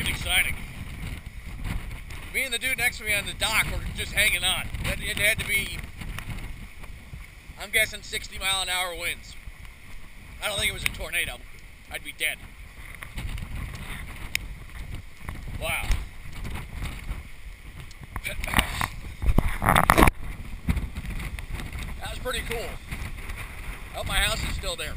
pretty exciting. Me and the dude next to me on the dock were just hanging on. It had to be, I'm guessing 60-mile-an-hour winds. I don't think it was a tornado. I'd be dead. Wow. That was pretty cool. I hope my house is still there.